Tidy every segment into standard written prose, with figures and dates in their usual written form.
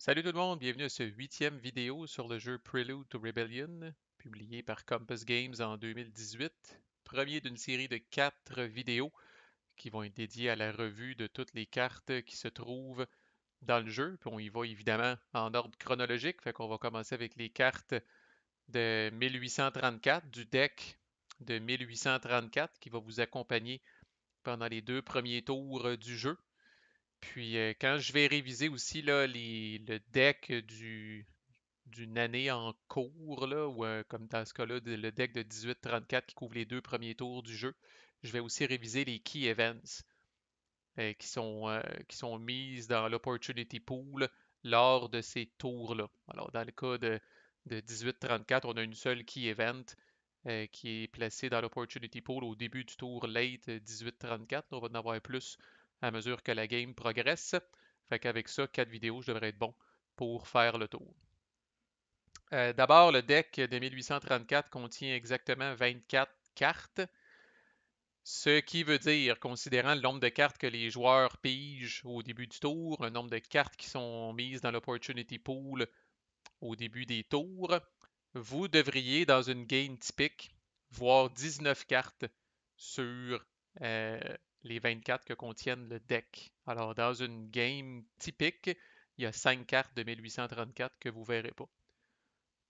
Salut tout le monde, bienvenue à ce 8e vidéo sur le jeu Prelude to Rebellion, publié par Compass Games en 2018. Premier d'une série de 4 vidéos qui vont être dédiées à la revue de toutes les cartes qui se trouvent dans le jeu. Puis on y va évidemment en ordre chronologique, fait qu'on va commencer avec les cartes de 1834, du deck de 1834 qui va vous accompagner pendant les 2 premiers tours du jeu. Puis quand je vais réviser aussi là, le deck d'une année en cours, là, ou comme dans ce cas-là, le deck de 1834 qui couvre les 2 premiers tours du jeu, je vais aussi réviser les Key Events qui sont mises dans l'Opportunity Pool lors de ces tours-là. Alors, dans le cas de 1834, on a une seule Key Event qui est placée dans l'Opportunity Pool au début du tour late 1834. On va en avoir plus à mesure que la game progresse. Fait qu'avec ça, 4 vidéos, je devrais être bon pour faire le tour. D'abord, le deck de 1834 contient exactement 24 cartes, ce qui veut dire, considérant le nombre de cartes que les joueurs pigent au début du tour, le nombre de cartes qui sont mises dans l'Opportunity Pool au début des tours, vous devriez, dans une game typique, voir 19 cartes sur euh, les 24 que contiennent le deck. Alors, dans une game typique, il y a 5 cartes de 1834 que vous ne verrez pas.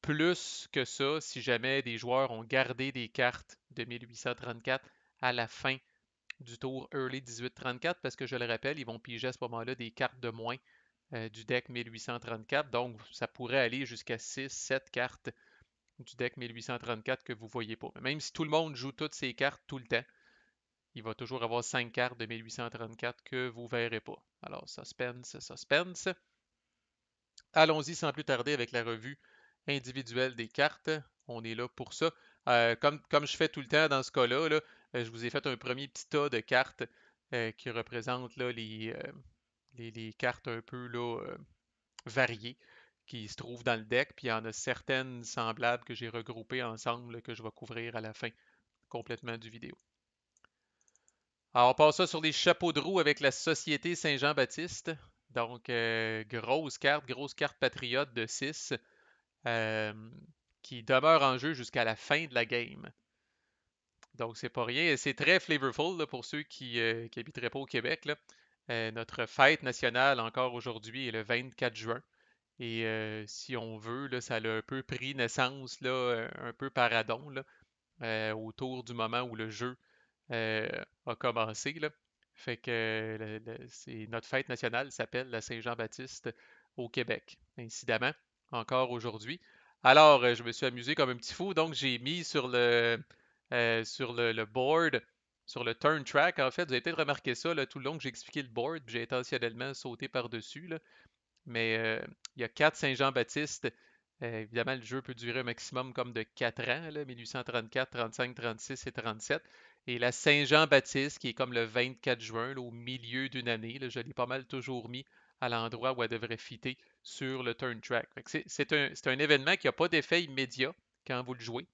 Plus que ça, si jamais des joueurs ont gardé des cartes de 1834 à la fin du tour early 1834, parce que je le rappelle, ils vont piger à ce moment-là des cartes de moins du deck 1834. Donc, ça pourrait aller jusqu'à 6, 7 cartes du deck 1834 que vous ne voyez pas. Mais même si tout le monde joue toutes ces cartes tout le temps, il va toujours avoir 5 cartes de 1834 que vous ne verrez pas. Alors, suspense, suspense. Allons-y sans plus tarder avec la revue individuelle des cartes. On est là pour ça. Comme je fais tout le temps dans ce cas-là, là, je vous ai fait un premier petit tas de cartes qui représentent là, les cartes un peu là, variées qui se trouvent dans le deck. Puis il y en a certaines semblables que j'ai regroupées ensemble là, que je vais couvrir à la fin complètement du vidéo. Alors, on passe ça sur les chapeaux de roue avec la Société Saint-Jean-Baptiste. Donc, grosse carte patriote de 6 euh, qui demeure en jeu jusqu'à la fin de la game. Donc, c'est pas rien. C'est très flavorful là, pour ceux qui habiteraient pas au Québec. Là. Notre fête nationale, encore aujourd'hui, est le 24 juin. Et si on veut, là, ça a un peu pris naissance, là, un peu paradon, là, autour du moment où le jeu euh, a commencé. Là. Fait que notre fête nationale s'appelle la Saint-Jean-Baptiste au Québec, incidemment, encore aujourd'hui. Alors, je me suis amusé comme un petit fou, donc j'ai mis sur le board, sur le turn track, en fait, vous avez peut-être remarqué ça là, tout le long que j'ai expliqué le board, j'ai intentionnellement sauté par-dessus, là. Mais il y a 4 Saint-Jean-Baptiste. Évidemment, le jeu peut durer un maximum comme de 4 ans, là, 1834, 35, 36 et 37. Et la Saint-Jean-Baptiste, qui est comme le 24 juin, là, au milieu d'une année, là, je l'ai pas mal toujours mis à l'endroit où elle devrait fitter sur le turn track. C'est un événement qui n'a pas d'effet immédiat quand vous le jouez.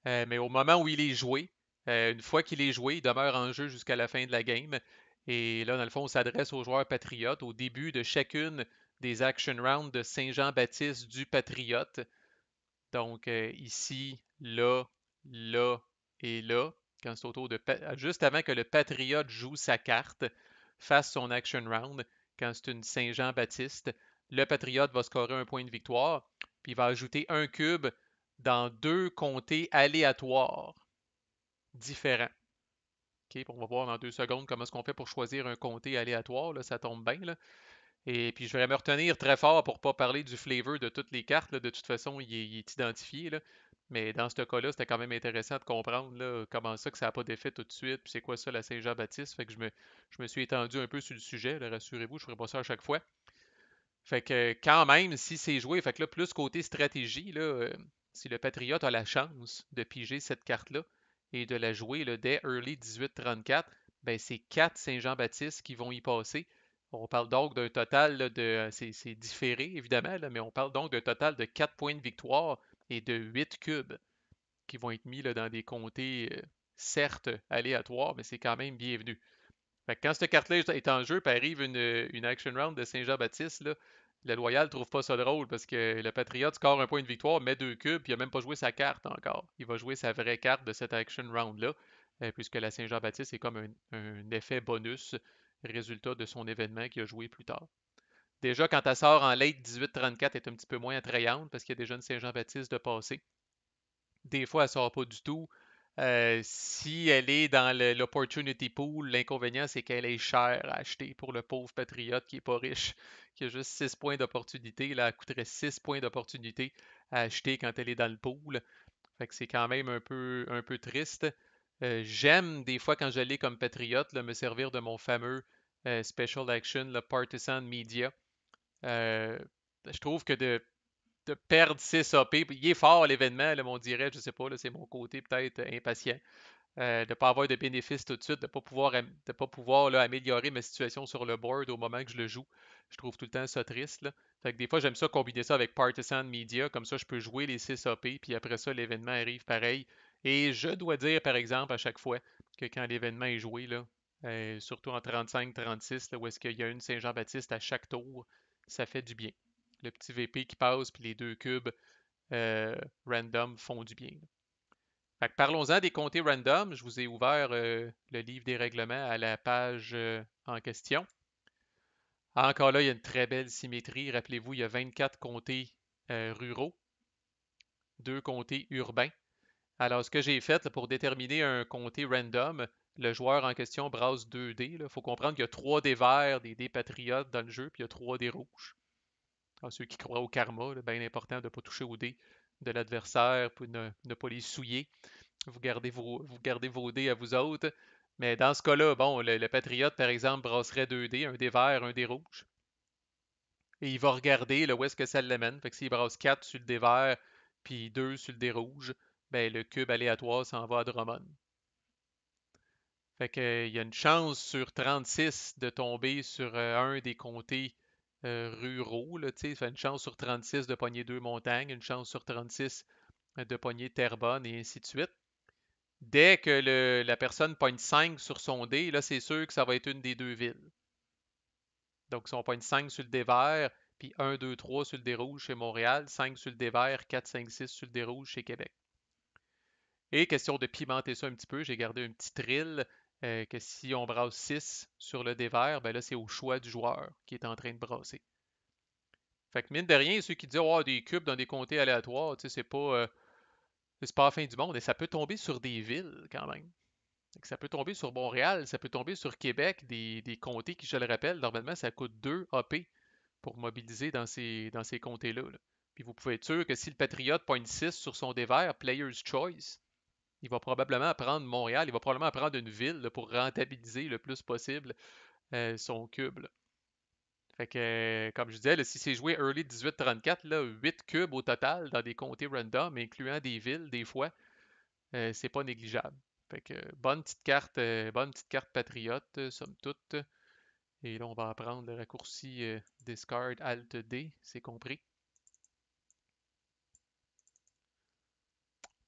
Mais au moment où il est joué, une fois qu'il est joué, il demeure en jeu jusqu'à la fin de la game. Et là, dans le fond, on s'adresse aux joueurs patriotes au début de chacune des action rounds de Saint-Jean-Baptiste du Patriote. Donc ici, là, là et là, quand c'est autour de juste avant que le Patriote joue sa carte, fasse son action round, quand c'est une Saint-Jean-Baptiste, le Patriote va scorer un point de victoire, puis il va ajouter un cube dans 2 comtés aléatoires différents. OK, on va voir dans 2 secondes comment est-ce qu'on fait pour choisir un comté aléatoire. Là, ça tombe bien. Là. Et puis, je vais me retenir très fort pour ne pas parler du flavor de toutes les cartes. Là. De toute façon, il est identifié. Là. Mais dans ce cas-là, c'était quand même intéressant de comprendre là, comment ça que ça n'a pas d'effet tout de suite. Puis c'est quoi ça, la Saint-Jean-Baptiste. Fait que je me suis étendu un peu sur le sujet. Là, rassurez-vous, je ne ferai pas ça à chaque fois. Fait que quand même, si c'est joué, fait que là, plus côté stratégie, là, si le Patriote a la chance de piger cette carte-là et de la jouer là, dès early 1834, ben c'est 4 Saint-Jean-Baptiste qui vont y passer. On parle donc d'un total là, de. C'est différé, évidemment, là, mais on parle donc d'un total de 4 points de victoire et de 8 cubes qui vont être mis là, dans des comtés, certes aléatoires, mais c'est quand même bienvenu. Fait que quand cette carte-là est en jeu, puis arrive une action round de Saint-Jean-Baptiste, là, le Loyal trouve pas ça drôle parce que le Patriote score un point de victoire, met 2 cubes, puis il a même pas joué sa carte encore. Il va jouer sa vraie carte de cette action round-là, puisque la Saint-Jean-Baptiste est comme un effet bonus, résultat de son événement qu'il a joué plus tard. Déjà, quand elle sort en late 18-34, elle est un petit peu moins attrayante parce qu'il y a déjà une Saint-Jean-Baptiste de passé. Des fois, elle ne sort pas du tout. Si elle est dans l'opportunity pool, l'inconvénient, c'est qu'elle est chère à acheter pour le pauvre patriote qui n'est pas riche, qui a juste 6 points d'opportunité. Là, elle coûterait 6 points d'opportunité à acheter quand elle est dans le pool. Fait que c'est quand même un peu triste. J'aime des fois quand je l'ai comme patriote, là, me servir de mon fameux Special Action, le Partisan Media. Euh, je trouve que de perdre 6 AP. Il est fort l'événement, là, on dirait, je sais pas, c'est mon côté peut-être impatient. De ne pas avoir de bénéfices tout de suite, de ne pas pouvoir là, améliorer ma situation sur le board au moment que je le joue. Je trouve tout le temps ça triste. Là. Fait que des fois, j'aime ça combiner ça avec Partisan Media, comme ça je peux jouer les 6 AP, puis après ça, l'événement arrive pareil. Et je dois dire, par exemple, à chaque fois, que quand l'événement est joué, là, surtout en 35-36, où est-ce qu'il y a une Saint-Jean-Baptiste à chaque tour, ça fait du bien. Le petit VP qui passe, puis les 2 cubes random font du bien. Fait que parlons-en des comtés random. Je vous ai ouvert le livre des règlements à la page en question. Encore là, il y a une très belle symétrie. Rappelez-vous, il y a 24 comtés ruraux, 2 comtés urbains. Alors, ce que j'ai fait là, pour déterminer un comté random, le joueur en question brasse 2 dés. Il faut comprendre qu'il y a 3 dés verts, des dés patriotes dans le jeu, puis il y a 3 dés rouges. Alors, ceux qui croient au karma, bien important de ne pas toucher aux dés de l'adversaire pour ne pas les souiller. Vous gardez vos dés à vous autres. Mais dans ce cas-là, bon, le Patriote, par exemple, brasserait 2 dés, un dé vert, un dé rouge. Et il va regarder là, où est-ce que ça l'amène. Fait que s'il brasse 4 sur le dé vert, puis 2 sur le dé rouge, ben, le cube aléatoire s'en va à Drummond. Fait que, il y a une chance sur 36 de tomber sur un des comtés ruraux. Là, fait une chance sur 36 de pogner 2 montagnes, une chance sur 36 de pogner Terrebonne et ainsi de suite. Dès que la personne pogne 5 sur son dé, là, c'est sûr que ça va être une des 2 villes. Donc, si on pogne 5 sur le dé vert, puis 1, 2, 3 sur le dé rouge chez Montréal, 5 sur le dé vert, 4, 5, 6 sur le dé rouge chez Québec. Et question de pimenter ça un petit peu, j'ai gardé un petit trill que si on brasse 6 sur le dé vert, ben là, c'est au choix du joueur qui est en train de brasser. Fait que mine de rien, ceux qui disent oh, des cubes dans des comtés aléatoires, c'est pas la fin du monde. Et ça peut tomber sur des villes quand même. Ça peut tomber sur Montréal, ça peut tomber sur Québec, des comtés qui, je le rappelle, normalement, ça coûte 2 AP pour mobiliser dans ces comtés-là. Là. Puis vous pouvez être sûr que si le Patriote pointe 6 sur son dévers, Player's Choice, il va probablement prendre Montréal, il va probablement prendre une ville là, pour rentabiliser le plus possible son cube. Là. Fait que, comme je disais, là, si c'est joué early 18-34, là, 8 cubes au total dans des comtés random, incluant des villes, des fois, c'est pas négligeable. Fait que bonne petite carte patriote, somme toute. Et là, on va apprendre le raccourci Discard Alt D, c'est compris.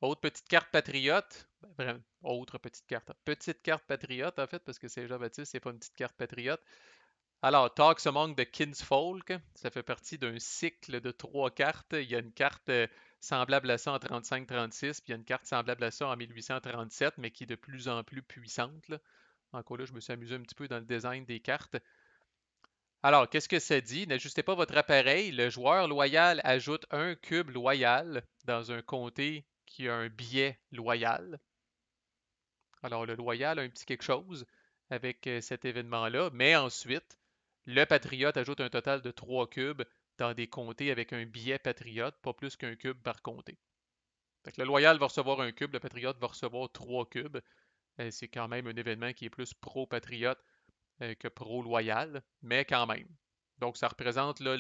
Autre petite carte patriote, vraiment, autre petite carte patriote en fait, parce que c'est Jean-Baptiste, c'est pas une petite carte patriote. Alors, Talks Among the Kinsfolk, ça fait partie d'un cycle de 3 cartes. Il y a une carte semblable à ça en 35-36, puis il y a une carte semblable à ça en 1837, mais qui est de plus en plus puissante. Là. Encore là, je me suis amusé un petit peu dans le design des cartes. Alors, qu'est-ce que ça dit? N'ajustez pas votre appareil. Le joueur loyal ajoute un cube loyal dans un comté qui a un biais loyal. Alors, le loyal a un petit quelque chose avec cet événement-là, mais ensuite, le patriote ajoute un total de 3 cubes dans des comtés avec un biais patriote, pas plus qu'un cube par comté. Fait que le loyal va recevoir un cube, le patriote va recevoir 3 cubes. C'est quand même un événement qui est plus pro-patriote que pro-loyal, mais quand même. Donc, ça représente là,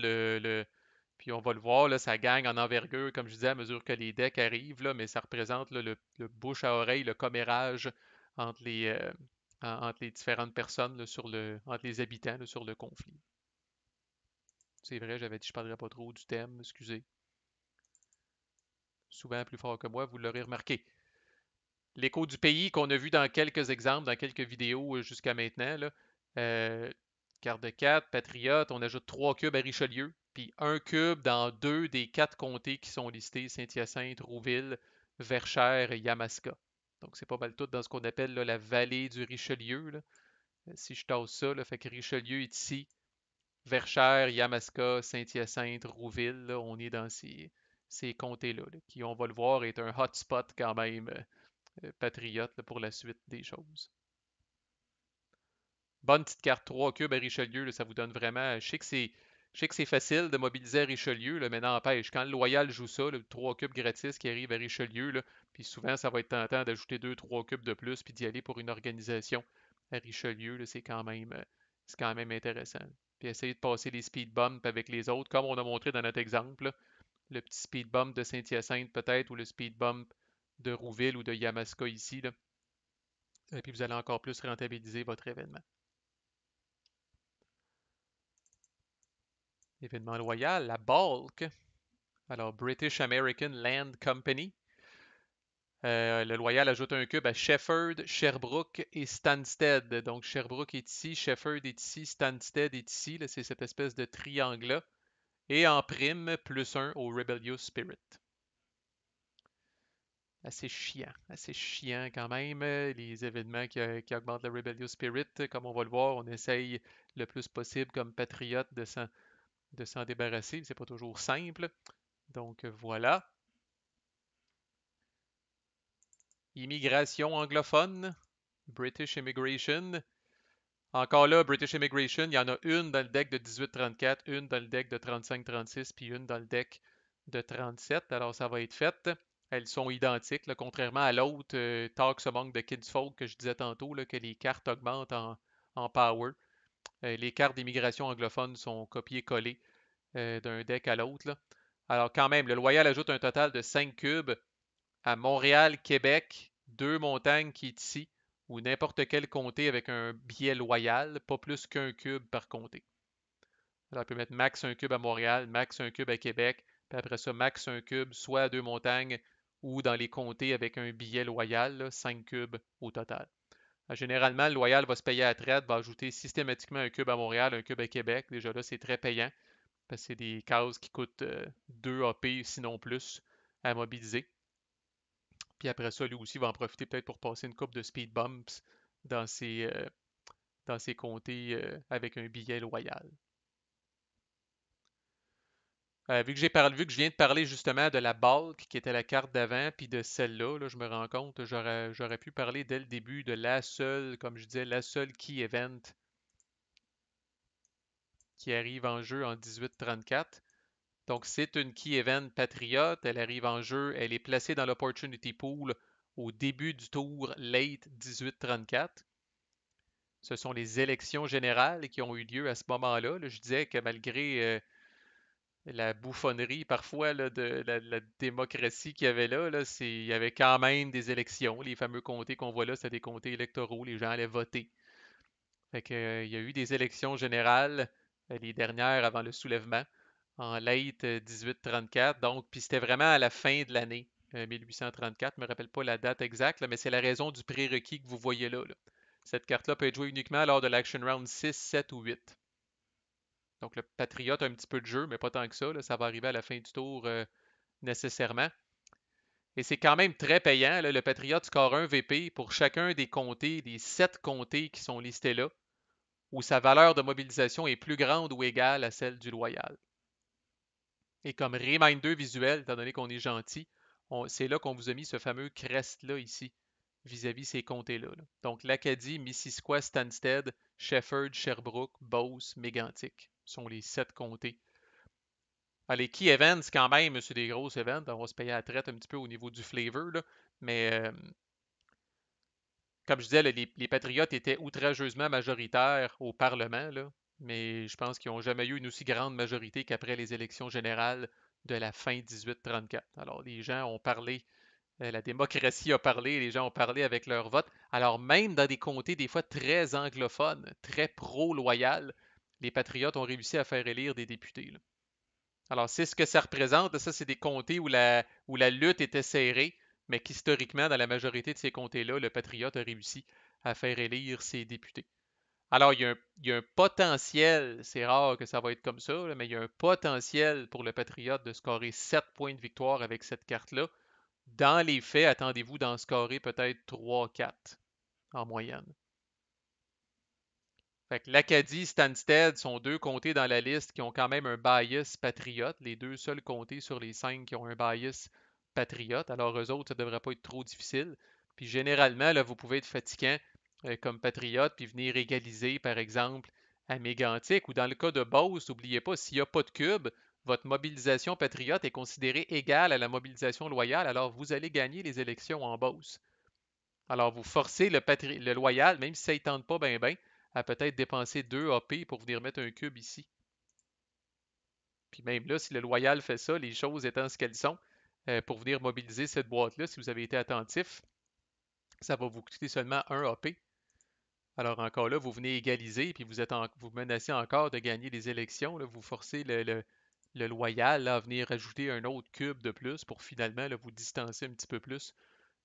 puis on va le voir, là, ça gagne en envergure, comme je disais, à mesure que les decks arrivent, là, mais ça représente là, le bouche à oreille, le commérage entre entre les différentes personnes, là, entre les habitants là, sur le conflit. C'est vrai, j'avais dit que je ne parlerais pas trop du thème, excusez. Souvent plus fort que moi, vous l'aurez remarqué. L'écho du pays qu'on a vu dans quelques exemples, dans quelques vidéos jusqu'à maintenant, là, Euh, carte de 4, Patriote, on ajoute 3 cubes à Richelieu, puis un cube dans 2 des 4 comtés qui sont listés, Saint-Hyacinthe, Rouville, Verchères et Yamaska. Donc c'est pas mal tout dans ce qu'on appelle là, la vallée du Richelieu. Là. Si je tasse ça, là, fait que Richelieu est ici, Verchères, Yamaska, Saint-Hyacinthe, Rouville, là, on est dans ces comtés-là, là, qui, on va le voir, est un hotspot quand même patriote là, pour la suite des choses. Bonne petite carte 3 cubes à Richelieu, là, ça vous donne vraiment. Je sais que c'est facile de mobiliser à Richelieu, là, mais n'empêche, quand le Loyal joue ça, le 3 cubes gratis qui arrive à Richelieu, là, puis souvent ça va être tentant d'ajouter 2-3 cubes de plus puis d'y aller pour une organisation à Richelieu, là, c'est quand même intéressant. Puis essayer de passer les speed bumps avec les autres, comme on a montré dans notre exemple, là, le petit speed bump de Saint-Hyacinthe peut-être, ou le speed bump de Rouville ou de Yamaska ici, là. Et puis vous allez encore plus rentabiliser votre événement. Événement loyal, la Balk. Alors, British American Land Company. Le loyal ajoute un cube à Shefford, Sherbrooke et Stansted. Donc, Sherbrooke est ici, Shefford est ici, Stansted est ici. C'est cette espèce de triangle-là. Et en prime, plus un au Rebellious Spirit. Assez chiant quand même. Les événements qui augmentent le Rebellious Spirit, comme on va le voir, on essaye le plus possible comme patriote de s'en débarrasser. C'est pas toujours simple. Donc voilà. Immigration anglophone, British Immigration. Encore là, British Immigration, il y en a une dans le deck de 1834, une dans le deck de 3536, puis une dans le deck de 37. Alors ça va être fait. Elles sont identiques, là, contrairement à l'autre Talks Among the Kidsfolk que je disais tantôt, là, que les cartes augmentent en power. Les cartes d'immigration anglophone sont copiées-collées d'un deck à l'autre. Là. Alors quand même, le Loyal ajoute un total de 5 cubes à Montréal, Québec, deux montagnes qui est ici, ou n'importe quel comté avec un billet loyal, pas plus qu'un cube par comté. Alors, on peut mettre max un cube à Montréal, max un cube à Québec, puis après ça, max un cube soit à deux montagnes ou dans les comtés avec un billet loyal, là, 5 cubes au total. Généralement, le loyal va se payer à la traite, va ajouter systématiquement un cube à Montréal, un cube à Québec. Déjà là, c'est très payant parce que c'est des cases qui coûtent 2 AP, sinon plus, à mobiliser. Puis après ça, lui aussi va en profiter peut-être pour passer une coupe de speed bumps dans dans ses comtés avec un billet loyal. Vu que je viens de parler justement de la Bulk, qui était la carte d'avant, puis de celle-là, là, je me rends compte, j'aurais pu parler dès le début de la seule, comme je disais, la seule key event qui arrive en jeu en 1834. Donc, c'est une key event patriote. Elle arrive en jeu. Elle est placée dans l'opportunity pool au début du tour late 1834. Ce sont les élections générales qui ont eu lieu à ce moment-là. Là, je disais que malgré la bouffonnerie parfois là, de la démocratie qu'il y avait là, il y avait quand même des élections. Les fameux comtés qu'on voit là, c'était des comtés électoraux. Les gens allaient voter. Fait que, il y a eu des élections générales, les dernières avant le soulèvement, en late 1834. Donc, puis c'était vraiment à la fin de l'année 1834. Je ne me rappelle pas la date exacte, là, mais c'est la raison du prérequis que vous voyez là. Cette carte-là peut être jouée uniquement lors de l'Action Round 6, 7 ou 8. Donc le Patriote a un petit peu de jeu, mais pas tant que ça. Là, ça va arriver à la fin du tour nécessairement. Et c'est quand même très payant. Là. Le Patriote score 1 VP pour chacun des comtés, des 7 comtés qui sont listés là, où sa valeur de mobilisation est plus grande ou égale à celle du Loyal. Et comme reminder visuel, étant donné qu'on est gentil, c'est là qu'on vous a mis ce fameux crest-là ici, vis-à-vis ces comtés-là. Là. Donc l'Acadie, Missisquoi, Stansted, Shefford, Sherbrooke, Beauce, Mégantic sont les 7 comtés. Alors, les key events, quand même, c'est des gros events. On va se payer à la traite un petit peu au niveau du flavor. Là. Mais comme je disais, là, les Patriotes étaient outrageusement majoritaires au Parlement. Là, mais je pense qu'ils n'ont jamais eu une aussi grande majorité qu'après les élections générales de la fin 1834. Alors, les gens ont parlé, la démocratie a parlé, les gens ont parlé avec leur vote. Alors, même dans des comtés des fois très anglophones, très pro-loyal, les Patriotes ont réussi à faire élire des députés. Là. Alors, c'est ce que ça représente. Ça, c'est des comtés où la lutte était serrée, mais qu'historiquement, dans la majorité de ces comtés-là, le Patriote a réussi à faire élire ses députés. Alors, il y a un potentiel, c'est rare que ça va être comme ça, là, mais il y a un potentiel pour le Patriote de scorer 7 points de victoire avec cette carte-là. Dans les faits, attendez-vous d'en scorer peut-être 3-4 en moyenne. Fait que l'Acadie, Stansted sont deux comtés dans la liste qui ont quand même un bias patriote, les deux seuls comtés sur les 5 qui ont un bias patriote. Alors eux autres, ça ne devrait pas être trop difficile. Puis généralement, là, vous pouvez être fatigant comme patriote, puis venir égaliser, par exemple, à Mégantic, ou dans le cas de Beauce, n'oubliez pas, s'il n'y a pas de cube, votre mobilisation patriote est considérée égale à la mobilisation loyale, alors vous allez gagner les élections en Beauce. Alors, vous forcez le loyal, même si ça ne tente pas bien, bien, à peut-être dépenser 2 AP pour venir mettre un cube ici. Puis même là, si le loyal fait ça, les choses étant ce qu'elles sont, pour venir mobiliser cette boîte-là, si vous avez été attentif, ça va vous coûter seulement 1 AP. Alors encore là, vous venez égaliser, puis vous menacez encore de gagner les élections. Là, vous forcez le loyal là, à venir ajouter un autre cube de plus pour finalement là, vous distancer un petit peu plus,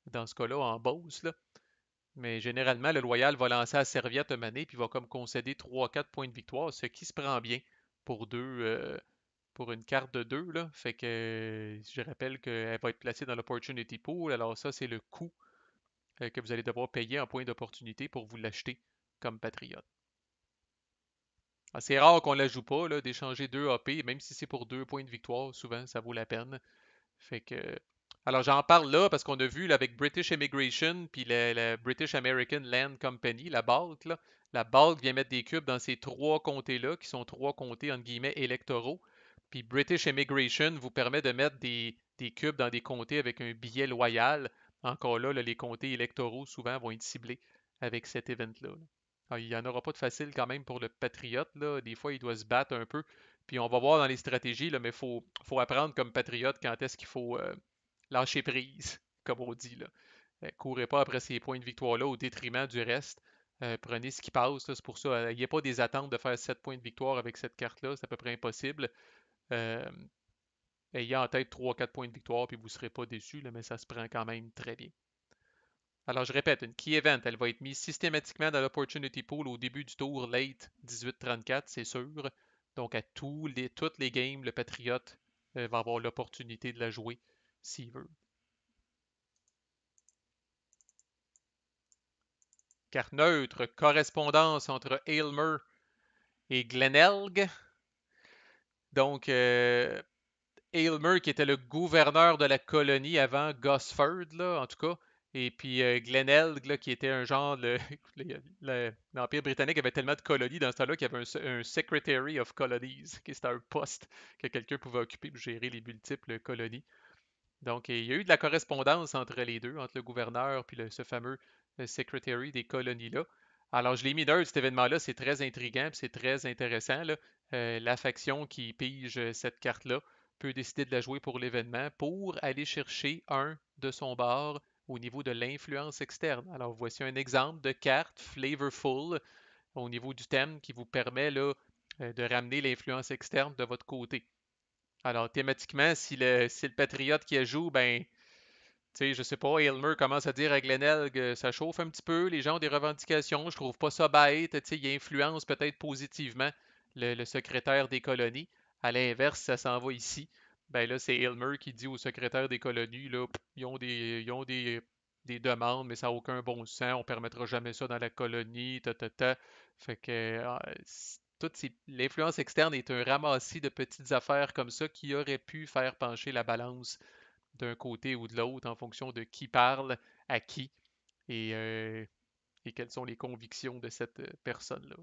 dans ce cas-là, en Beauce. Là. Mais généralement, le Loyal va lancer la serviette un mané puis va comme concéder 3-4 points de victoire, ce qui se prend bien pour pour une carte de 2. Là. Fait que je rappelle qu'elle va être placée dans l'Opportunity Pool. Alors ça, c'est le coût que vous allez devoir payer en points d'opportunité pour vous l'acheter comme Patriote. C'est rare qu'on ne la joue pas, là, d'échanger 2 AP, même si c'est pour 2 points de victoire, souvent ça vaut la peine. Fait que. Alors j'en parle là parce qu'on a vu là, avec British Immigration puis la British American Land Company, la BALC, là, la BALC vient mettre des cubes dans ces trois comtés-là, qui sont trois comtés entre guillemets électoraux. Puis British Immigration vous permet de mettre des cubes dans des comtés avec un billet loyal. Encore là, les comtés électoraux souvent vont être ciblés avec cet event-là. Il n'y en aura pas de facile quand même pour le patriote. Là. Des fois, il doit se battre un peu. Puis on va voir dans les stratégies, là, mais faut apprendre comme patriote quand est-ce qu'il faut lâcher prise, comme on dit. Là. Courez pas après ces points de victoire-là au détriment du reste. Prenez ce qui passe. C'est pour ça. Il n'y a pas des attentes de faire 7 points de victoire avec cette carte-là. C'est à peu près impossible. Euh, Ayez en tête 3-4 points de victoire, puis vous ne serez pas déçu, là, mais ça se prend quand même très bien. Alors, je répète, une key event, elle va être mise systématiquement dans l'opportunity pool au début du tour late 18-34, c'est sûr. Donc, à toutes les games, le Patriote va avoir l'opportunité de la jouer s'il veut. Carte neutre, correspondance entre Aylmer et Glenelg. Donc, Aylmer, qui était le gouverneur de la colonie avant Gosford, là, en tout cas. Et puis Glenelg, là, qui était un genre. L'Empire britannique avait tellement de colonies dans ce temps-là qu'il y avait un Secretary of Colonies, qui c'était un poste que quelqu'un pouvait occuper pour gérer les multiples colonies. Donc, il y a eu de la correspondance entre les deux, entre le gouverneur et ce fameux Secretary des colonies-là. Alors, je l'ai mis neutre, cet événement-là, c'est très intriguant, c'est très intéressant. Là. La faction qui pige cette carte-là peut décider de la jouer pour l'événement pour aller chercher un de son bord au niveau de l'influence externe. Alors, voici un exemple de carte flavorful au niveau du thème qui vous permet là, de ramener l'influence externe de votre côté. Alors, thématiquement, si le Patriote qui joue, ben, tu sais, je sais pas, Aylmer commence à dire à Glenelg que ça chauffe un petit peu, les gens ont des revendications, je trouve pas ça bête, tu sais, il influence peut-être positivement le secrétaire des colonies. À l'inverse, ça s'en va ici. Ben là, c'est Aylmer qui dit au secrétaire des colonies, là, ils ont des demandes, mais ça n'a aucun bon sens, on permettra jamais ça dans la colonie, ta. Fait que l'influence externe est un ramassis de petites affaires comme ça qui auraient pu faire pencher la balance d'un côté ou de l'autre en fonction de qui parle à qui et, euh, et quelles sont les convictions de cette personne-là.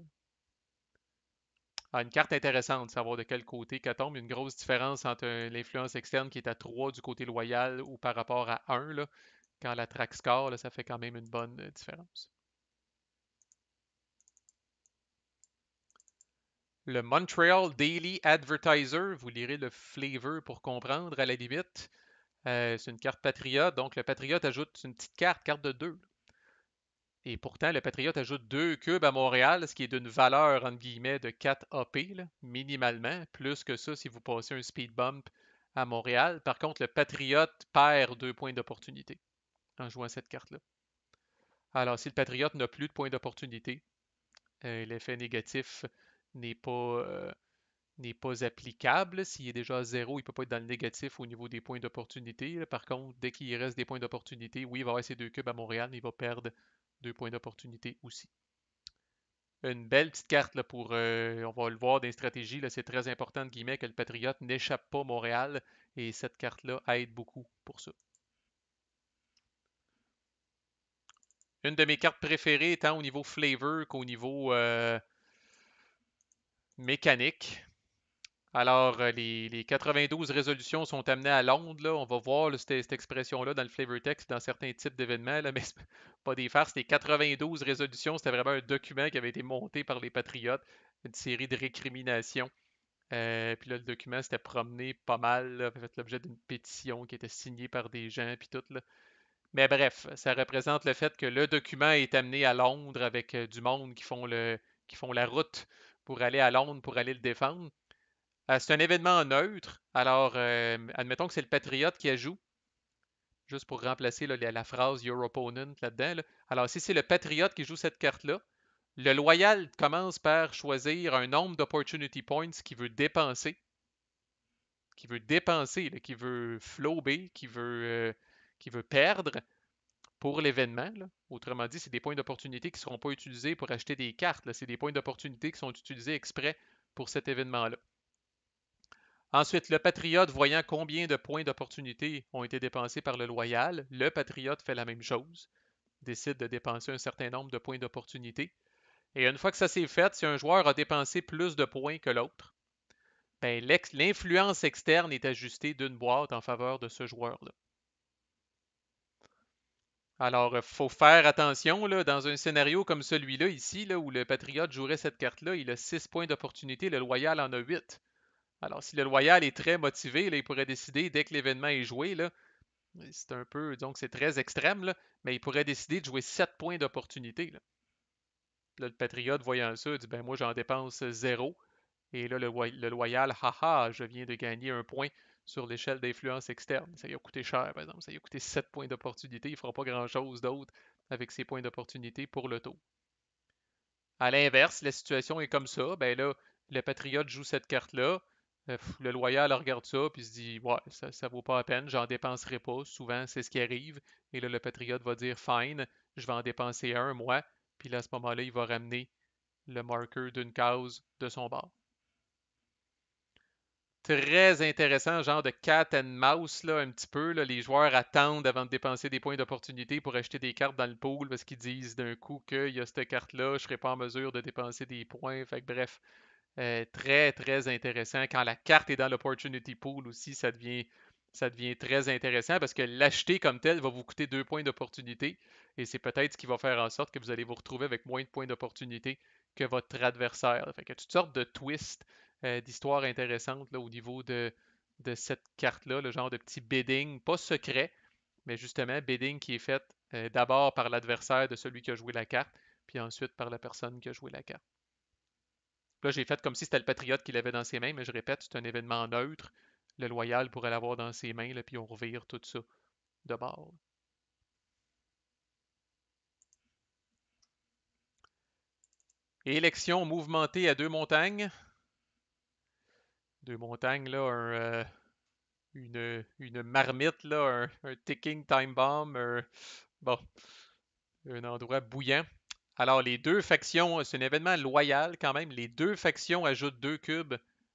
Une carte intéressante, savoir de quel côté qu'elle tombe. Il y a une grosse différence entre l'influence externe qui est à 3 du côté loyal ou par rapport à 1. Là. Quand la track score, là, ça fait quand même une bonne différence. Le Montreal Daily Advertiser, vous lirez le flavor pour comprendre à la limite. C'est une carte Patriote, donc le Patriote ajoute une petite carte de 2. Et pourtant, le Patriote ajoute 2 cubes à Montréal, ce qui est d'une valeur, entre guillemets, de 4 AP, là, minimalement. Plus que ça si vous passez un speed bump à Montréal. Par contre, le Patriote perd 2 points d'opportunité en jouant cette carte-là. Alors, si le Patriote n'a plus de points d'opportunité, l'effet négatif n'est pas, n'est pas applicable. S'il est déjà à 0, il ne peut pas être dans le négatif au niveau des points d'opportunité. Par contre, dès qu'il reste des points d'opportunité, oui, il va avoir ses 2 cubes à Montréal, mais il va perdre 2 points d'opportunité aussi. Une belle petite carte là, pour, on va le voir dans les stratégies, c'est très important de guillemets que le Patriote n'échappe pas Montréal et cette carte-là aide beaucoup pour ça. Une de mes cartes préférées tant au niveau flavor qu'au niveau mécanique. Alors, les 92 résolutions sont amenées à Londres. Là. On va voir là, cette expression-là dans le flavor text dans certains types d'événements, mais c'est pas des farces. Les 92 résolutions, c'était vraiment un document qui avait été monté par les Patriotes, une série de récriminations. Puis là, le document s'était promené pas mal, là, avait fait l'objet d'une pétition qui était signée par des gens, puis tout. Là. Mais bref, ça représente le fait que le document est amené à Londres avec du monde qui font la route pour aller à Londres pour aller le défendre. C'est un événement neutre. Alors, admettons que c'est le Patriote qui ajoute, juste pour remplacer là, la phrase Your opponent là-dedans. Là. Alors, si c'est le Patriote qui joue cette carte-là, le loyal commence par choisir un nombre d'opportunity points qu'il veut dépenser, là, qui veut flowber, qui veut perdre pour l'événement. Là. Autrement dit, c'est des points d'opportunité qui ne seront pas utilisés pour acheter des cartes. C'est des points d'opportunité qui sont utilisés exprès pour cet événement-là. Ensuite, le Patriote, voyant combien de points d'opportunité ont été dépensés par le loyal, le Patriote fait la même chose, décide de dépenser un certain nombre de points d'opportunité. Et une fois que ça s'est fait, si un joueur a dépensé plus de points que l'autre, ben, l'influence externe est ajustée d'une boîte en faveur de ce joueur-là. Alors, il faut faire attention, là, dans un scénario comme celui-là, ici, là, où le Patriote jouerait cette carte-là, il a 6 points d'opportunité, le Loyal en a 8. Alors, si le Loyal est très motivé, là, il pourrait décider, dès que l'événement est joué, là, c'est un peu, donc c'est très extrême, là, mais il pourrait décider de jouer 7 points d'opportunité. Là. Là, le Patriote, voyant ça, dit, ben moi, j'en dépense 0. Et là, le loyal, haha, je viens de gagner un point sur l'échelle d'influence externe. Ça lui a coûté cher, par exemple. Ça lui a coûté 7 points d'opportunité. Il ne fera pas grand-chose d'autre avec ses points d'opportunité pour le tour. À l'inverse, la situation est comme ça. Ben là, le Patriote joue cette carte-là. Le loyal regarde ça puis se dit ouais, ça ne vaut pas la peine, j'en dépenserai pas. Souvent, c'est ce qui arrive. Et là, le Patriote va dire fine, je vais en dépenser un, moi. Puis là, à ce moment-là, il va ramener le marqueur d'une case de son bord. Très intéressant, genre de cat and mouse, là, un petit peu. Là. Les joueurs attendent avant de dépenser des points d'opportunité pour acheter des cartes dans le pool parce qu'ils disent d'un coup qu'il y a cette carte-là, je ne serai pas en mesure de dépenser des points. Fait que bref, très, très intéressant. Quand la carte est dans l'opportunity pool aussi, ça devient très intéressant parce que l'acheter comme tel va vous coûter 2 points d'opportunité et c'est peut-être ce qui va faire en sorte que vous allez vous retrouver avec moins de points d'opportunité que votre adversaire. Fait que toutes sortes de twists, d'histoires intéressantes là, au niveau de cette carte-là, le genre de petit bidding, pas secret, mais justement bidding qui est fait d'abord par l'adversaire de celui qui a joué la carte, puis ensuite par la personne qui a joué la carte. Là, j'ai fait comme si c'était le Patriote qui l'avait dans ses mains, mais je répète, c'est un événement neutre. Le loyal pourrait l'avoir dans ses mains, là, puis on revire tout ça de bord. Élection mouvementée à 2 montagnes. 2 montagnes, là, une marmite, là, un ticking time bomb, bon, un endroit bouillant. Alors, les deux factions, c'est un événement loyal quand même. Les deux factions ajoutent 2 cubes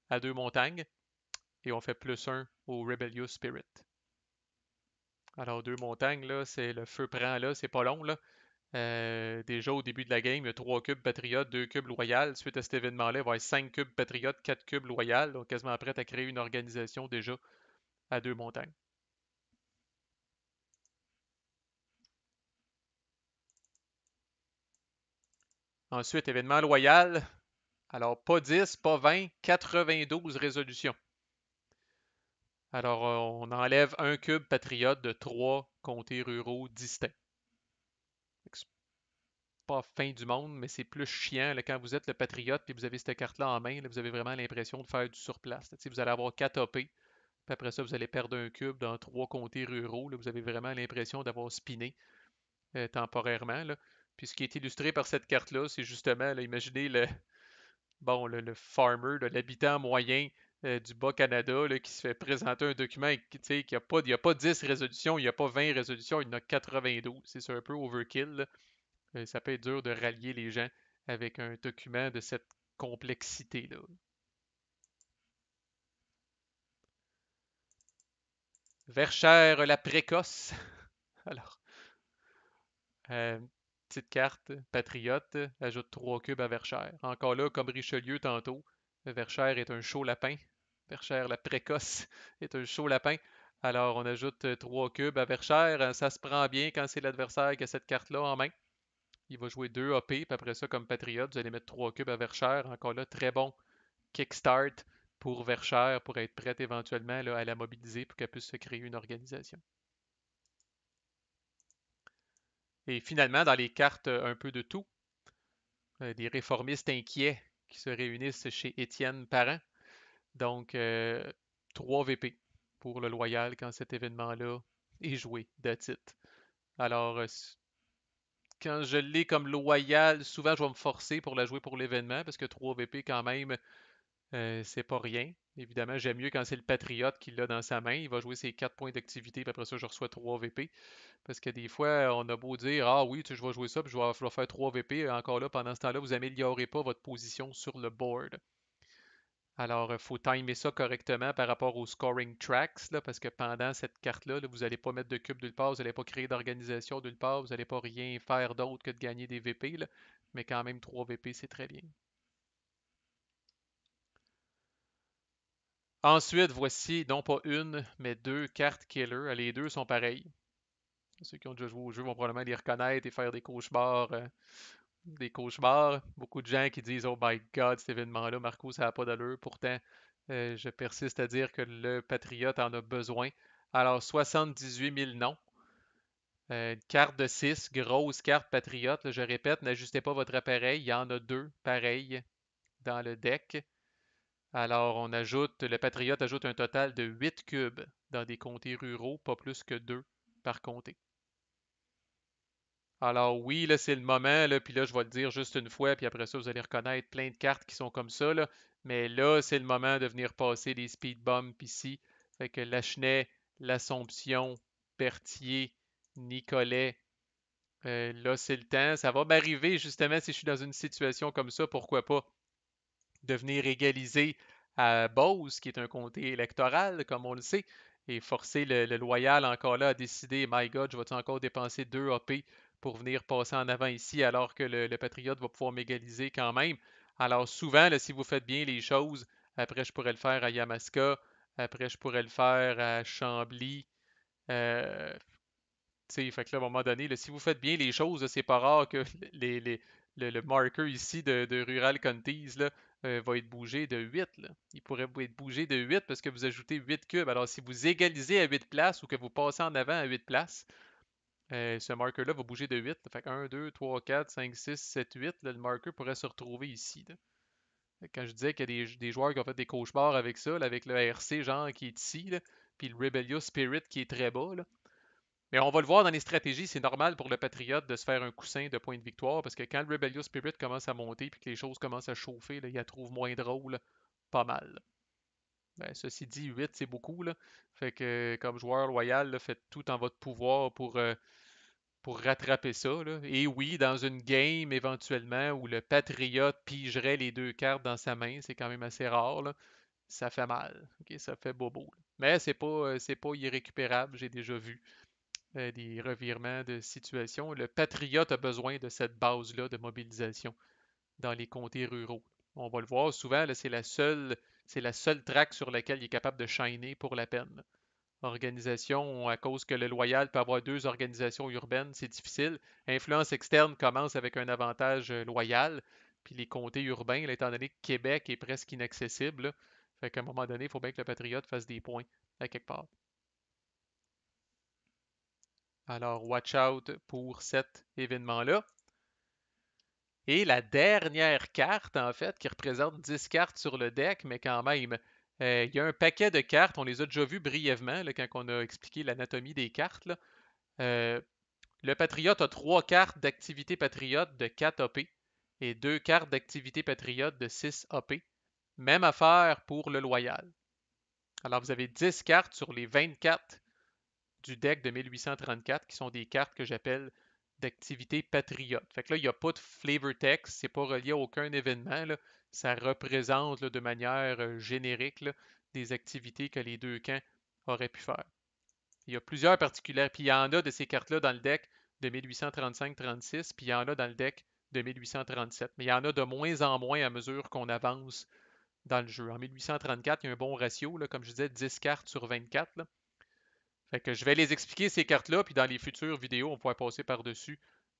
à 2 montagnes et on fait +1 au Rebellious Spirit. Alors, 2 montagnes, là, c'est le feu prend là, c'est pas long, là. Déjà au début de la game, il y a 3 cubes patriotes, 2 cubes loyal. Suite à cet événement-là, il va y avoir 5 cubes patriotes, 4 cubes loyal. Donc quasiment prêt à créer une organisation déjà à 2 montagnes. Ensuite, événement loyal. Alors, pas 10, pas 20, 92 résolutions. Alors, on enlève un cube patriote de 3 comtés ruraux distincts. C'est pas fin du monde, mais c'est plus chiant là, quand vous êtes le patriote et vous avez cette carte-là en main. Là, vous avez vraiment l'impression de faire du surplace. Là, vous allez avoir 4 AP, puis après ça, vous allez perdre un cube dans 3 comtés ruraux. Là, vous avez vraiment l'impression d'avoir spiné temporairement. Là. Puis ce qui est illustré par cette carte-là, c'est justement, là, imaginez le farmer, l'habitant moyen du Bas-Canada qui se fait présenter un document qui il n'y a pas 10 résolutions, il n'y a pas 20 résolutions, il y en a 92. C'est un peu overkill, là. Ça peut être dur de rallier les gens avec un document de cette complexité-là. Verchères la précoce. Alors, euh, petite carte, patriote, ajoute 3 cubes à Verchères. Encore là, comme Richelieu tantôt, Verchères est un chaud lapin. Verchères la précoce est un chaud lapin. Alors, on ajoute 3 cubes à Verchères. Ça se prend bien quand c'est l'adversaire qui a cette carte-là en main. Il va jouer 2 AP, puis après ça, comme patriote, vous allez mettre 3 cubes à Verchères. Encore là, très bon kickstart pour Verchères pour être prête éventuellement là, à la mobiliser pour qu'elle puisse se créer une organisation. Et finalement, dans les cartes un peu de tout, des réformistes inquiets qui se réunissent chez Étienne Parent. Donc, 3 VP pour le loyal quand cet événement-là est joué, that's it. Alors, quand je l'ai comme loyal, souvent je vais me forcer pour la jouer pour l'événement parce que 3 VP quand même, c'est pas rien. Évidemment, j'aime mieux quand c'est le Patriote qui l'a dans sa main. Il va jouer ses 4 points d'activité, puis après ça, je reçois 3 VP. Parce que des fois, on a beau dire ah oui, je vais jouer ça, puis je vais faire 3 VP. Encore là, pendant ce temps-là, vous n'améliorez pas votre position sur le board. Alors, il faut timer ça correctement par rapport aux scoring tracks, là, parce que pendant cette carte-là, là, vous n'allez pas mettre de cube nulle part, vous n'allez pas créer d'organisation nulle part, vous n'allez pas rien faire d'autre que de gagner des VP, là, mais quand même 3 VP, c'est très bien. Ensuite, voici non pas une, mais 2 cartes killer. Les deux sont pareilles. Ceux qui ont déjà joué au jeu vont probablement les reconnaître et faire des cauchemars. Des cauchemars. Beaucoup de gens qui disent oh my god, cet événement-là, Marco, ça n'a pas d'allure. Pourtant, je persiste à dire que le Patriote en a besoin. Alors, 78 000 noms. Une carte de 6, grosse carte Patriote. Là, je répète, n'ajustez pas votre appareil. Il y en a deux pareils dans le deck. Alors, le Patriote ajoute un total de 8 cubes dans des comtés ruraux, pas plus que 2 par comté. Alors oui, là, c'est le moment, là, puis là, je vais le dire juste une fois, puis après ça, vous allez reconnaître plein de cartes qui sont comme ça, là. Mais là, c'est le moment de venir passer les speed bumps ici. Fait que Lachenay, l'Assomption, Berthier, Nicolet, là, c'est le temps. Ça va m'arriver, justement, si je suis dans une situation comme ça, pourquoi pas, de venir égaliser à Beauce, qui est un comté électoral, comme on le sait, et forcer le loyal encore là à décider, my God, je vais encore dépenser 2 AP pour venir passer en avant ici, alors que le Patriote va pouvoir m'égaliser quand même. Alors souvent, là, si vous faites bien les choses, après je pourrais le faire à Yamaska, après je pourrais le faire à Chambly. Euh, fait que là, à un moment donné, là, si vous faites bien les choses, c'est pas rare que le marker ici de Rural Counties là, va être bougé de 8. Là. Il pourrait être bougé de 8 parce que vous ajoutez 8 cubes. Alors, si vous égalisez à 8 places ou que vous passez en avant à 8 places, ce marker-là va bouger de 8. Là. Fait que 1, 2, 3, 4, 5, 6, 7, 8. Là, le marker pourrait se retrouver ici. Là. Quand je disais qu'il y a des joueurs qui ont fait des cauchemars avec ça, là, avec le RC genre qui est ici, là, puis le Rebellious Spirit qui est très bas, là, mais on va le voir dans les stratégies, c'est normal pour le Patriote de se faire un coussin de points de victoire parce que quand le Rebellious Spirit commence à monter et que les choses commencent à chauffer, là, il la trouve moins drôle, pas mal. Ben, ceci dit, 8 c'est beaucoup. Là. Fait que comme joueur loyal, là, faites tout en votre pouvoir pour rattraper ça. Là. Et oui, dans une game éventuellement où le Patriote pigerait les deux cartes dans sa main, c'est quand même assez rare. Là, ça fait mal. Ok, ça fait bobo. Là. Mais c'est pas irrécupérable, j'ai déjà vu des revirements de situation. Le Patriote a besoin de cette base-là de mobilisation dans les comtés ruraux. On va le voir souvent, c'est la seule track sur laquelle il est capable de shiner pour la peine. Organisation, à cause que le loyal peut avoir deux organisations urbaines, c'est difficile. Influence externe commence avec un avantage loyal, puis les comtés urbains, là, étant donné que Québec est presque inaccessible, là, fait qu'à un moment donné, il faut bien que le Patriote fasse des points à quelque part. Alors, watch out pour cet événement-là. Et la dernière carte, en fait, qui représente 10 cartes sur le deck, mais quand même, il y a un paquet de cartes. On les a déjà vues brièvement là, quand on a expliqué l'anatomie des cartes. Là. Euh, Le Patriote a 3 cartes d'activité Patriote de 4 AP et 2 cartes d'activité Patriote de 6 AP. Même affaire pour le Loyal. Alors, vous avez 10 cartes sur les 24 du deck de 1834 qui sont des cartes que j'appelle d'activité patriote. Fait que là, il n'y a pas de flavor text, c'est pas relié à aucun événement. Là. Ça représente là, de manière générique là, des activités que les deux camps auraient pu faire. Il y a plusieurs particularités, puis il y en a de ces cartes-là dans le deck de 1835-36, puis il y en a dans le deck de 1837. Mais il y en a de moins en moins à mesure qu'on avance dans le jeu. En 1834, il y a un bon ratio, là, comme je disais, 10 cartes sur 24. Là. Fait que je vais les expliquer ces cartes-là, puis dans les futures vidéos, on pourra passer par-dessus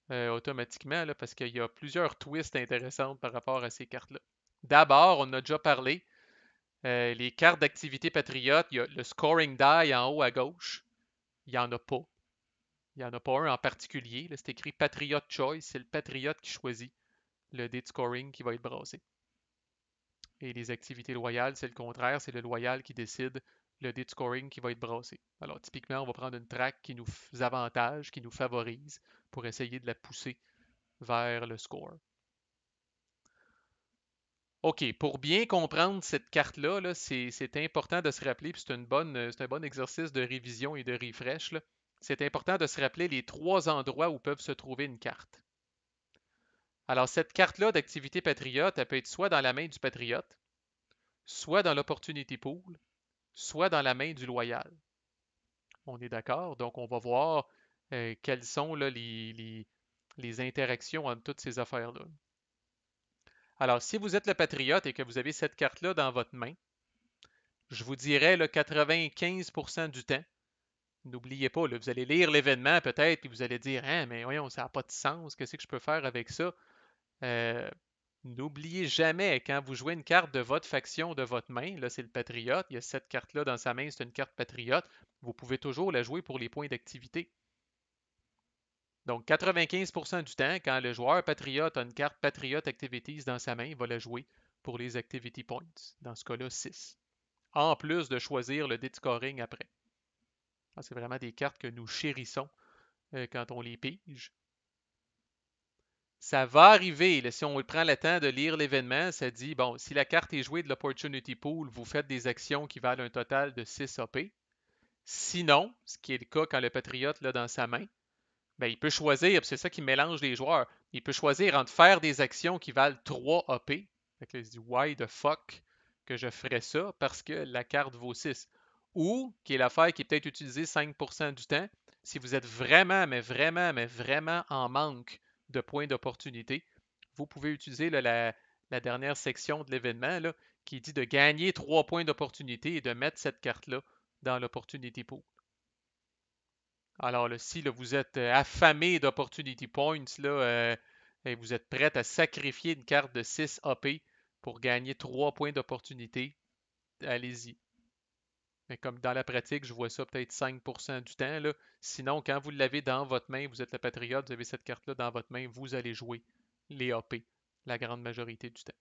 automatiquement, là, parce qu'il y a plusieurs twists intéressants par rapport à ces cartes-là. D'abord, on en a déjà parlé, les cartes d'activité patriote, il y a le scoring die en haut à gauche, il n'y en a pas. Il n'y en a pas un en particulier. C'est écrit Patriot Choice, c'est le patriote qui choisit le dé de scoring qui va être brassé. Et les activités loyales, c'est le contraire, c'est le loyal qui décide le dé de scoring qui va être brassé. Alors, typiquement, on va prendre une track qui nous avantage, qui nous favorise pour essayer de la pousser vers le score. OK, pour bien comprendre cette carte-là, -là, c'est important de se rappeler, puis c'est un bon exercice de révision et de refresh. C'est important de se rappeler les 3 endroits où peuvent se trouver une carte. Alors, cette carte-là d'activité patriote, elle peut être soit dans la main du patriote, soit dans l'opportunity pool, soit dans la main du loyal. On est d'accord? Donc, on va voir quelles sont là, les interactions entre toutes ces affaires-là. Alors, si vous êtes le patriote et que vous avez cette carte-là dans votre main, je vous dirais le 95% du temps, n'oubliez pas, là, vous allez lire l'événement peut-être, puis vous allez dire, hein, mais voyons, ça n'a pas de sens, qu'est-ce que je peux faire avec ça? N'oubliez jamais, quand vous jouez une carte de votre faction, de votre main, là c'est le patriote, il y a cette carte-là dans sa main, c'est une carte patriote, vous pouvez toujours la jouer pour les points d'activité. Donc 95% du temps, quand le joueur patriote a une carte Patriot Activities dans sa main, il va la jouer pour les Activity Points, dans ce cas-là 6. En plus de choisir le dé de scoring après. C'est vraiment des cartes que nous chérissons quand on les pige. Ça va arriver, là, si on prend le temps de lire l'événement, ça dit, bon, si la carte est jouée de l'Opportunity Pool, vous faites des actions qui valent un total de 6 AP. Sinon, ce qui est le cas quand le Patriote l'a dans sa main, ben, il peut choisir, c'est ça qui mélange les joueurs, il peut choisir entre faire des actions qui valent 3 AP. Fait que là, il se dit, why the fuck que je ferais ça parce que la carte vaut 6. Ou, qui est l'affaire qui est peut-être utilisée 5% du temps, si vous êtes vraiment, mais vraiment, mais vraiment en manque de points d'opportunité, vous pouvez utiliser là, la dernière section de l'événement qui dit de gagner 3 points d'opportunité et de mettre cette carte-là dans l'opportunity pool. Alors, là, si là, vous êtes affamé d'opportunity points, et vous êtes prêt à sacrifier une carte de 6 AP pour gagner 3 points d'opportunité, allez-y. Mais comme dans la pratique, je vois ça peut-être 5% du temps. Là. Sinon, quand vous l'avez dans votre main, vous êtes le patriote, vous avez cette carte-là dans votre main, vous allez jouer les AP la grande majorité du temps.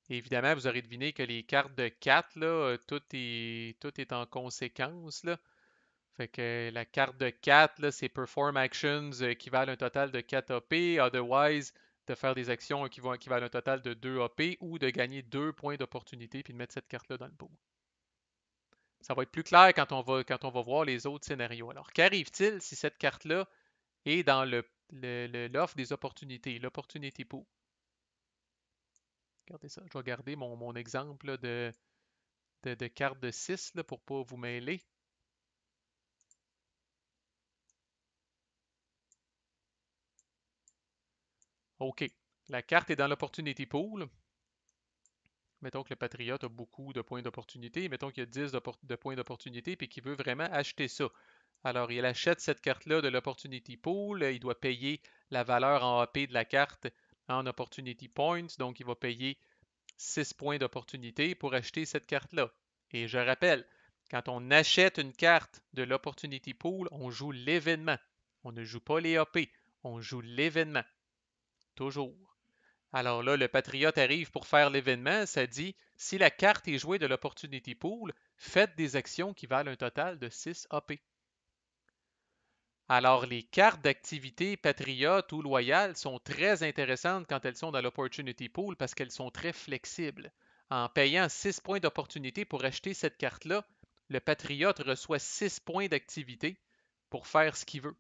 Et évidemment, vous aurez deviné que les cartes de 4, là, tout est en conséquence. Là. Fait que la carte de 4, c'est Perform Actions qui valent un total de 4 AP. Otherwise, de faire des actions qui valent un total de 2 AP ou de gagner 2 points d'opportunité puis de mettre cette carte-là dans le pool. Ça va être plus clair quand on va voir les autres scénarios. Alors, qu'arrive-t-il si cette carte-là est dans l'offre des opportunités, l'opportunity pool? Regardez ça. Je vais garder mon exemple là, de carte de 6 là, pour ne pas vous mêler. OK. La carte est dans l'opportunity pool. Mettons que le patriote a beaucoup de points d'opportunité. Mettons qu'il y a 10 de points d'opportunité et qu'il veut vraiment acheter ça. Alors, il achète cette carte-là de l'Opportunity Pool. Il doit payer la valeur en AP de la carte en Opportunity Points. Donc, il va payer 6 points d'opportunité pour acheter cette carte-là. Et je rappelle, quand on achète une carte de l'Opportunity Pool, on joue l'événement. On ne joue pas les AP, on joue l'événement. Toujours. Alors là, le Patriote arrive pour faire l'événement. Ça dit, si la carte est jouée de l'Opportunity Pool, faites des actions qui valent un total de 6 AP. Alors, les cartes d'activité patriote ou loyale sont très intéressantes quand elles sont dans l'Opportunity Pool parce qu'elles sont très flexibles. En payant 6 points d'opportunité pour acheter cette carte-là, le patriote reçoit 6 points d'activité pour faire ce qu'il veut.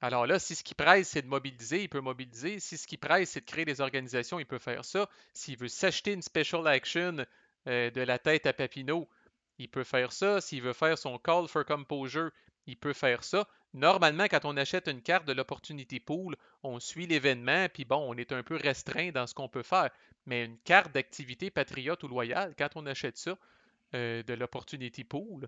Alors là, si ce qui presse, c'est de mobiliser, il peut mobiliser. Si ce qui presse, c'est de créer des organisations, il peut faire ça. S'il veut s'acheter une special action de la tête à Papineau, il peut faire ça. S'il veut faire son call for composure, il peut faire ça. Normalement, quand on achète une carte de l'Opportunity Pool, on suit l'événement, puis bon, on est un peu restreint dans ce qu'on peut faire. Mais une carte d'activité patriote ou loyale, quand on achète ça de l'Opportunity Pool,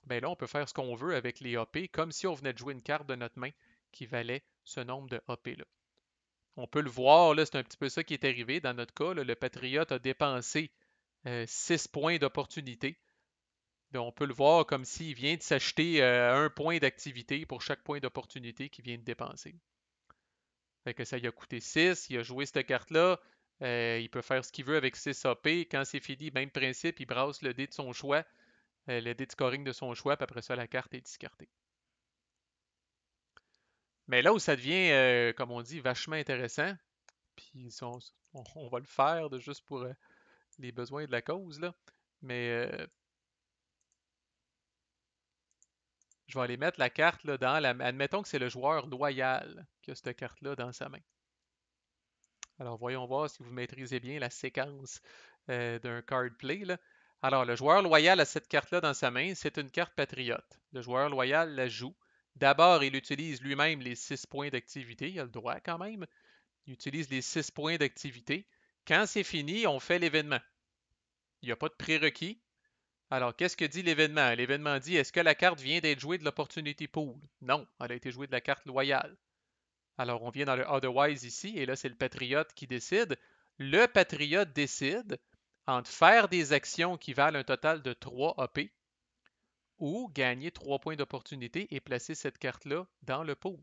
ben là, on peut faire ce qu'on veut avec les AP, comme si on venait de jouer une carte de notre main qui valait ce nombre de AP-là. On peut le voir, là, c'est un petit peu ça qui est arrivé dans notre cas. Là, le Patriote a dépensé 6 points d'opportunité. On peut le voir comme s'il vient de s'acheter un point d'activité pour chaque point d'opportunité qu'il vient de dépenser. Fait que ça lui a coûté 6, il a joué cette carte-là. Il peut faire ce qu'il veut avec 6 AP. Quand c'est fini, même principe, il brasse le dé de son choix, le dé de scoring de son choix, puis après ça, la carte est discartée. Mais là où ça devient, comme on dit, vachement intéressant, puis on va le faire juste pour les besoins de la cause, là. Mais je vais aller mettre la carte là, dans la. Admettons que c'est le joueur loyal qui a cette carte-là dans sa main. Alors voyons voir si vous maîtrisez bien la séquence d'un card play, là. Alors, le joueur loyal a cette carte-là dans sa main, c'est une carte patriote. Le joueur loyal la joue. D'abord, il utilise lui-même les 6 points d'activité, il a le droit quand même. Il utilise les 6 points d'activité. Quand c'est fini, on fait l'événement. Il n'y a pas de prérequis. Alors, qu'est-ce que dit l'événement? L'événement dit, est-ce que la carte vient d'être jouée de l'Opportunity Pool? Non, elle a été jouée de la carte loyale. Alors, on vient dans le Otherwise ici, et là, c'est le Patriote qui décide. Le Patriote décide entre faire des actions qui valent un total de 3 AP ou gagner 3 points d'opportunité et placer cette carte-là dans le pool.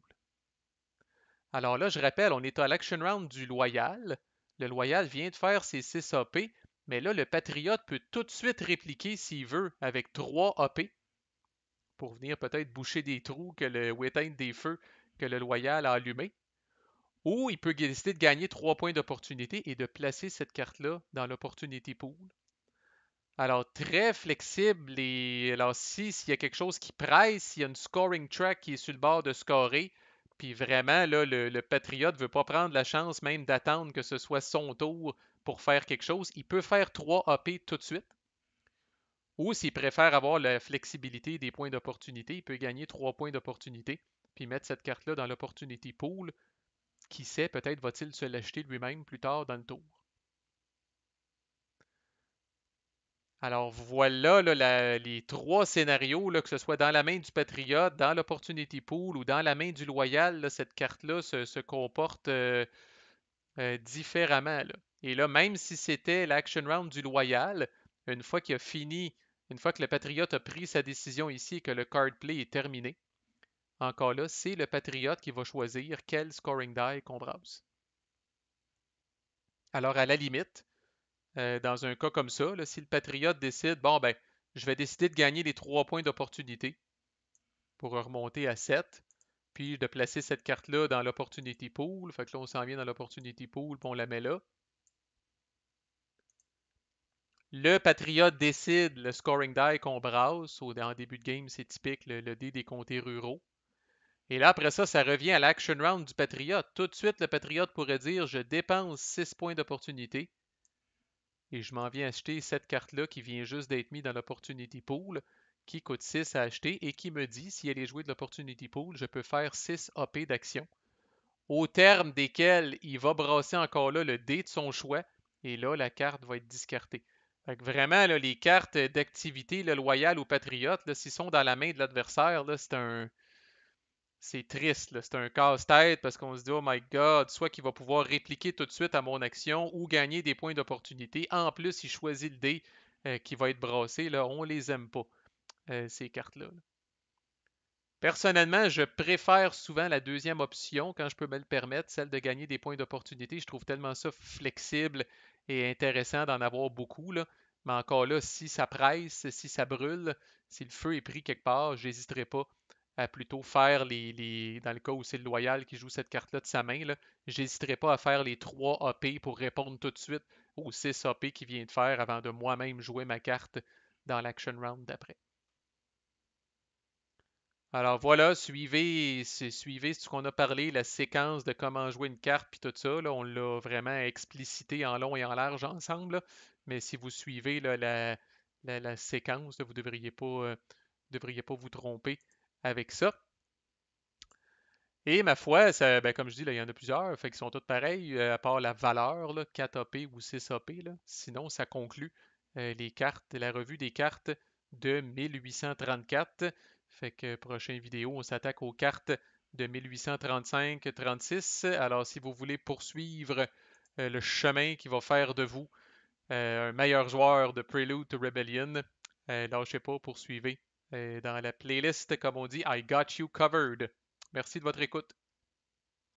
Alors là, je rappelle, on est à l'action round du loyal. Le loyal vient de faire ses 6 AP, mais là, le patriote peut tout de suite répliquer s'il veut avec 3 AP pour venir peut-être boucher des trous ou éteindre des feux que le loyal a allumés. Ou il peut décider de gagner 3 points d'opportunité et de placer cette carte-là dans l'opportunity pool. Alors, très flexible. Alors, s'il y a quelque chose qui presse, s'il y a une scoring track qui est sur le bord de scorer, puis vraiment, là, le Patriote ne veut pas prendre la chance même d'attendre que ce soit son tour pour faire quelque chose, il peut faire 3 AP tout de suite. Ou s'il préfère avoir la flexibilité des points d'opportunité, il peut gagner 3 points d'opportunité, puis mettre cette carte-là dans l'opportunity pool. Qui sait, peut-être va-t-il se l'acheter lui-même plus tard dans le tour. Alors voilà là, les 3 scénarios, là, que ce soit dans la main du Patriote, dans l'Opportunity Pool ou dans la main du Loyal, là, cette carte-là se comporte différemment. Là. Et là, même si c'était l'action round du Loyal, une fois qu'il a fini, une fois que le Patriote a pris sa décision ici et que le card play est terminé, encore là, c'est le Patriote qui va choisir quel scoring die qu'on brasse. Alors à la limite, dans un cas comme ça, là, si le Patriote décide, bon, ben, je vais décider de gagner les 3 points d'opportunité pour remonter à 7, puis de placer cette carte-là dans l'Opportunity Pool. Fait que là, on s'en vient dans l'Opportunity Pool, puis on la met là. Le Patriote décide le scoring die qu'on brasse. En début de game, c'est typique, le dé des comtés ruraux. Et là, après ça, ça revient à l'action round du Patriote. Tout de suite, le Patriote pourrait dire, je dépense 6 points d'opportunité et je m'en viens acheter cette carte-là qui vient juste d'être mise dans l'Opportunity Pool, qui coûte 6 à acheter et qui me dit, si elle est jouée de l'Opportunity Pool, je peux faire 6 AP d'action, au terme desquels il va brasser encore là le dé de son choix, et là, la carte va être discartée. Fait que vraiment, là, les cartes d'activité, le loyal ou patriote, s'ils sont dans la main de l'adversaire, c'est triste, là. C'est un casse-tête parce qu'on se dit, oh my god, soit qu'il va pouvoir répliquer tout de suite à mon action ou gagner des points d'opportunité. En plus, il choisit le dé qui va être brassé. Là, on les aime pas, ces cartes-là. Personnellement, je préfère souvent la deuxième option quand je peux me le permettre, celle de gagner des points d'opportunité. Je trouve tellement ça flexible et intéressant d'en avoir beaucoup. Là. Mais encore là, si ça presse, si ça brûle, si le feu est pris quelque part, je n'hésiterai pas à plutôt faire dans le cas où c'est le loyal qui joue cette carte-là de sa main, là, j'hésiterai pas à faire les 3 AP pour répondre tout de suite aux 6 AP qu'il vient de faire avant de moi-même jouer ma carte dans l'action round d'après. Alors voilà, suivez ce qu'on a parlé, la séquence de comment jouer une carte puis tout ça. Là, on l'a vraiment explicité en long et en large ensemble. Là. Mais si vous suivez là, la séquence, là, vous ne devriez pas vous tromper avec ça. Et ma foi, ça, ben, comme je dis, là, il y en a plusieurs, fait qu'ils sont tous pareils, à part la valeur, là, 4 AP ou 6 AP. Là. Sinon, ça conclut les cartes, la revue des cartes de 1834. Fait que prochaine vidéo, on s'attaque aux cartes de 1835-36. Alors, si vous voulez poursuivre le chemin qui va faire de vous un meilleur joueur de Prelude to Rebellion, lâchez pas, poursuivez dans la playlist, comme on dit, I got you covered. Merci de votre écoute.